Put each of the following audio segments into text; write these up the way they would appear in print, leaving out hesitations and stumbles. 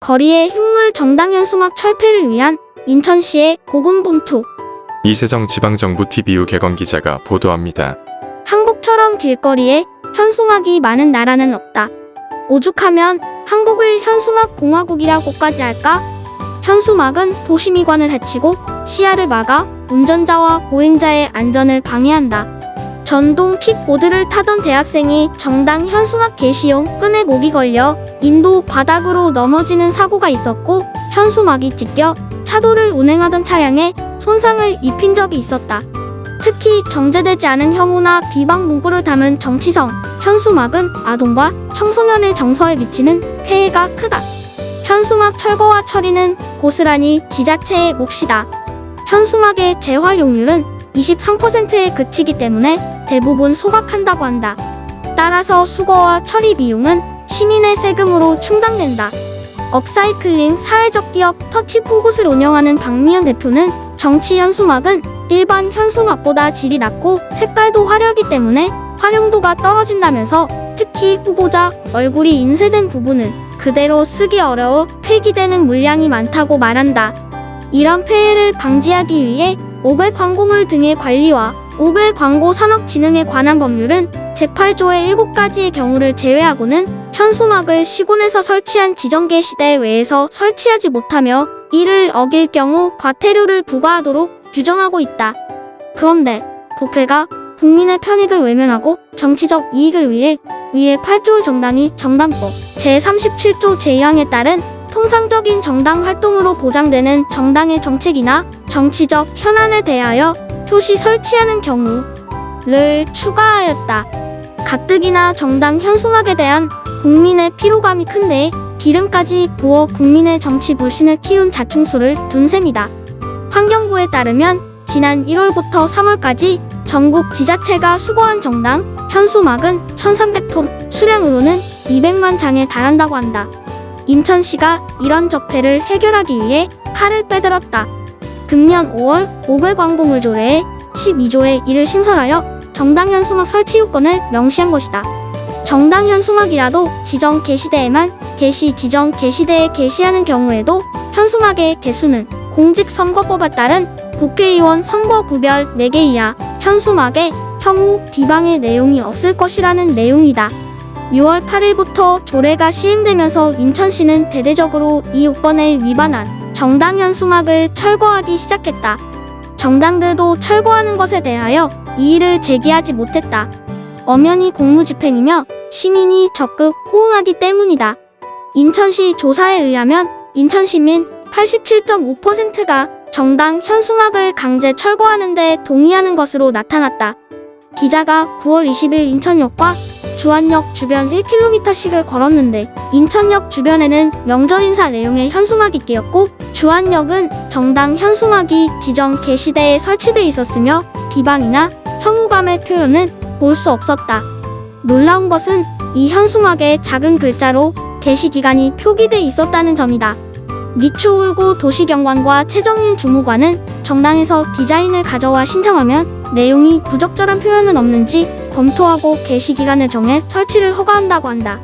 거리의 흉물 정당 현수막 철폐를 위한 인천시의 고군분투. 이세정 지방정부 TVU 개건 기자가 보도합니다. 한국처럼 길거리에 현수막이 많은 나라는 없다. 오죽하면 한국을 현수막 공화국이라고까지 할까? 현수막은 도시미관을 해치고 시야를 막아 운전자와 보행자의 안전을 방해한다. 전동 킥보드를 타던 대학생이 정당 현수막 게시용 끈에 목이 걸려 인도 바닥으로 넘어지는 사고가 있었고, 현수막이 찢겨 차도를 운행하던 차량에 손상을 입힌 적이 있었다. 특히 정제되지 않은 혐오나 비방 문구를 담은 정치성 현수막은 아동과 청소년의 정서에 미치는 폐해가 크다. 현수막 철거와 처리는 고스란히 지자체의 몫이다. 현수막의 재활용률은 23%에 그치기 때문에 대부분 소각한다고 한다. 따라서 수거와 처리 비용은 시민의 세금으로 충당된다. 업사이클링 사회적 기업 터치포굿을 운영하는 박미연 대표는 정치 현수막은 일반 현수막보다 질이 낮고 색깔도 화려하기 때문에 활용도가 떨어진다면서, 특히 후보자 얼굴이 인쇄된 부분은 그대로 쓰기 어려워 폐기되는 물량이 많다고 말한다. 이런 폐해를 방지하기 위해 5개 광고물 등의 관리와 5개 광고 산업진흥에 관한 법률은 제8조의 7가지의 경우를 제외하고는 현수막을 시군에서 설치한 지정 게시대 외에서 설치하지 못하며 이를 어길 경우 과태료를 부과하도록 규정하고 있다. 그런데 국회가 국민의 편익을 외면하고 정치적 이익을 위해 위에 8조의 정당이 정당법 제37조 제2항에 따른 통상적인 정당 활동으로 보장되는 정당의 정책이나 정치적 현안에 대하여 표시 설치하는 경우를 추가하였다. 가뜩이나 정당 현수막에 대한 국민의 피로감이 큰데 기름까지 부어 국민의 정치 불신을 키운 자충수를 둔 셈이다. 환경부에 따르면 지난 1월부터 3월까지 전국 지자체가 수거한 정당 현수막은 1,300톤, 수량으로는 200만 장에 달한다고 한다. 인천시가 이런 적폐를 해결하기 위해 칼을 빼들었다. 금년 5월 5개 광고물 조례에 12조의 1을 신설하여 정당 현수막 설치 요건을 명시한 것이다. 정당 현수막이라도 지정 게시대에만 지정 게시대에 게시하는 경우에도 현수막의 개수는 공직선거법에 따른 국회의원 선거구별 4개 이하 현수막에 혐오, 비방의 내용이 없을 것이라는 내용이다. 6월 8일부터 조례가 시행되면서 인천시는 대대적으로 이 요건에 위반한 정당 현수막을 철거하기 시작했다. 정당들도 철거하는 것에 대하여 이의를 제기하지 못했다. 엄연히 공무집행이며 시민이 적극 호응하기 때문이다. 인천시 조사에 의하면 인천 시민 87.5%가 정당 현수막을 강제 철거하는 데 동의하는 것으로 나타났다. 기자가 9월 20일 인천역과 주안역 주변 1km씩을 걸었는데, 인천역 주변에는 명절 인사 내용의 현수막이 끼었고 주안역은 정당 현수막이 지정 게시대에 설치돼 있었으며 비방이나 혐오감의 표현은 볼 수 없었다. 놀라운 것은 이 현수막에 작은 글자로 게시기간이 표기돼 있었다는 점이다. 니추홀구 도시경관과 최정인 주무관은 정당에서 디자인을 가져와 신청하면 내용이 부적절한 표현은 없는지 검토하고 게시기간을 정해 설치를 허가한다고 한다.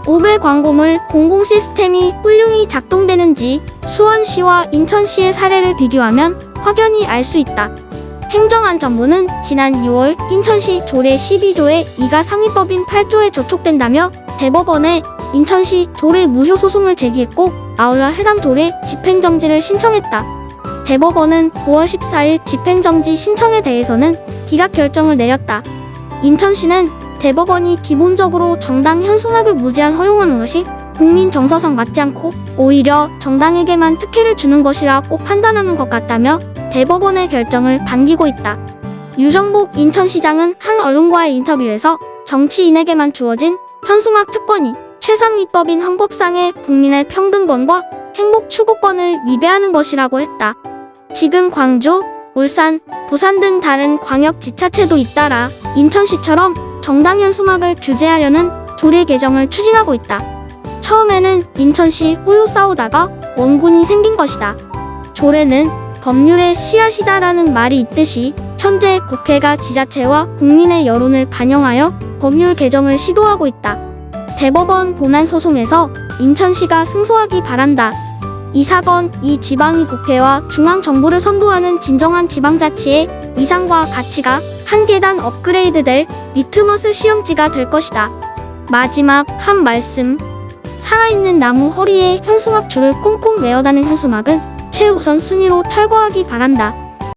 5개 광고물 공공 시스템이 훌륭히 작동되는지 수원시와 인천시의 사례를 비교하면 확연히 알 수 있다. 행정안전부는 지난 6월 인천시 조례 12조의 2가 상위법인 8조에 저촉된다며 대법원에 인천시 조례 무효 소송을 제기했고, 아울러 해당 조례 집행정지를 신청했다. 대법원은 9월 14일 집행정지 신청에 대해서는 기각 결정을 내렸다. 인천시는 대법원이 기본적으로 정당 현수막을 무제한 허용하는 것이 국민 정서상 맞지 않고 오히려 정당에게만 특혜를 주는 것이라고 판단하는 것 같다며 대법원의 결정을 반기고 있다. 유정복 인천시장은 한 언론과의 인터뷰에서 정치인에게만 주어진 현수막 특권이 최상위법인 헌법상의 국민의 평등권과 행복 추구권을 위배하는 것이라고 했다. 지금 광주, 울산, 부산 등 다른 광역지자체도 잇따라 인천시처럼 정당 현수막을 규제하려는 조례 개정을 추진하고 있다. 처음에는 인천시 홀로 싸우다가 원군이 생긴 것이다. 조례는 법률의 씨앗이다라는 말이 있듯이 현재 국회가 지자체와 국민의 여론을 반영하여 법률 개정을 시도하고 있다. 대법원 본안 소송에서 인천시가 승소하기 바란다. 이 사건, 이 지방이 국회와 중앙정부를 선도하는 진정한 지방자치의 위상과 가치가 한 계단 업그레이드될 리트머스 시험지가 될 것이다. 마지막 한 말씀. 살아있는 나무 허리에 현수막 줄을 꽁꽁 매어다는 현수막은 최우선 순위로 철거하기 바란다.